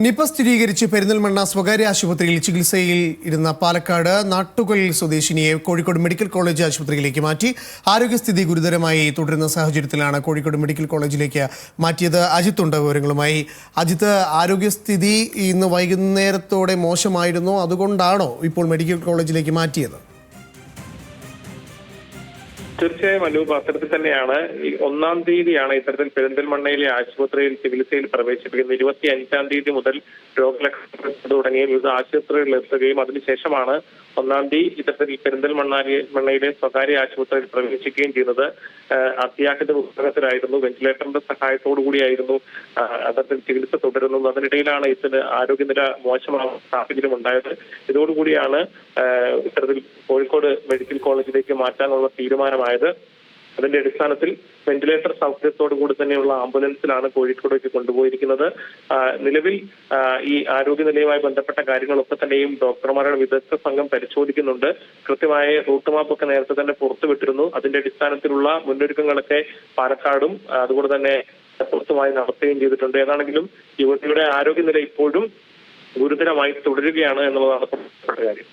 Nipah സ്ഥിരീകരിച്ച് പെരിന്തൽമണ്ണ സ്വകാര്യ ആശുപത്രിയിൽ ചികിത്സയിൽ ഇരുന്ന പാലക്കാട് നാട്ടുകൽ സ്വദേശിനിയെ കോഴിക്കോട് മെഡിക്കൽ കോളേജ് ആശുപത്രിയിലേക്ക് മാറ്റി. ആരോഗ്യസ്ഥിതി ഗുരുതരമായി തുടരുന്ന സാഹചര്യത്തിലാണ് കോഴിക്കോട് മെഡിക്കൽ കോളേജിലേക്ക് മാറ്റിയത്. അജിത്തുണ്ട് വിവരങ്ങളുമായി. അജിത്ത്, ആരോഗ്യസ്ഥിതി ഇന്ന് വൈകുന്നേരത്തോടെ മോശമായിരുന്നോ? അതുകൊണ്ടാണോ ഇപ്പോൾ മെഡിക്കൽ കോളേജിലേക്ക് മാറ്റിയത്? തീർച്ചയായും അനൂപ്, അത്തരത്തിൽ തന്നെയാണ്. ഈ 1-ാം തീയതിയാണ് ഇത്തരത്തിൽ പെരിന്തൽമണ്ണയിലെ ആശുപത്രിയിൽ ചികിത്സയിൽ പ്രവേശിപ്പിക്കുന്നത്. 25-ാം തീയതി മുതൽ രോഗലക്ഷണം തുടങ്ങിയ വിവിധ ആശുപത്രികളിൽ എത്തുകയും അതിനുശേഷമാണ് 1-ാം തീയതി ഇത്തരത്തിൽ പെരിന്തൽമണ്ണയിലെ സ്വകാര്യ ആശുപത്രിയിൽ പ്രവേശിക്കുകയും ചെയ്യുന്നത്. അത്യാഹിത വിഭാഗത്തിലായിരുന്നു, വെന്റിലേറ്ററിന്റെ സഹായത്തോടു കൂടിയായിരുന്നു അത്തരത്തിൽ ചികിത്സ തുടരുന്നത്. അതിനിടയിലാണ് ഇതിന് ആരോഗ്യനില മോശമാകുന്ന സാഹചര്യം ഉണ്ടായത്. ഇതോടുകൂടിയാണ് ഇത്തരത്തിൽ കോഴിക്കോട് മെഡിക്കൽ കോളേജിലേക്ക് മാറ്റാനുള്ള തീരുമാനമായത്. അതിന്റെ അടിസ്ഥാനത്തിൽ വെന്റിലേറ്റർ സൗകര്യത്തോടു കൂടി തന്നെയുള്ള ആംബുലൻസിലാണ് കോഴിക്കോടേക്ക് കൊണ്ടുപോയിരിക്കുന്നത്. നിലവിൽ ഈ ആരോഗ്യനിലയുമായി ബന്ധപ്പെട്ട കാര്യങ്ങളൊക്കെ തന്നെയും ഡോക്ടർമാരുടെ വിദഗ്ധ സംഘം പരിശോധിക്കുന്നുണ്ട്. കൃത്യമായ റൂട്ട് മാപ്പൊക്കെ നേരത്തെ തന്നെ പുറത്തുവിട്ടിരുന്നു. അതിന്റെ അടിസ്ഥാനത്തിലുള്ള മുന്നൊരുക്കങ്ങളൊക്കെ പാലക്കാടും അതുകൊണ്ട് തന്നെ പുറത്തുമായി നടത്തുകയും ചെയ്തിട്ടുണ്ട്. ഏതാണെങ്കിലും യുവതിയുടെ ആരോഗ്യനില ഇപ്പോഴും ഗുരുതരമായി തുടരുകയാണ് എന്നുള്ളതാണ് പ്രധാനപ്പെട്ട കാര്യം.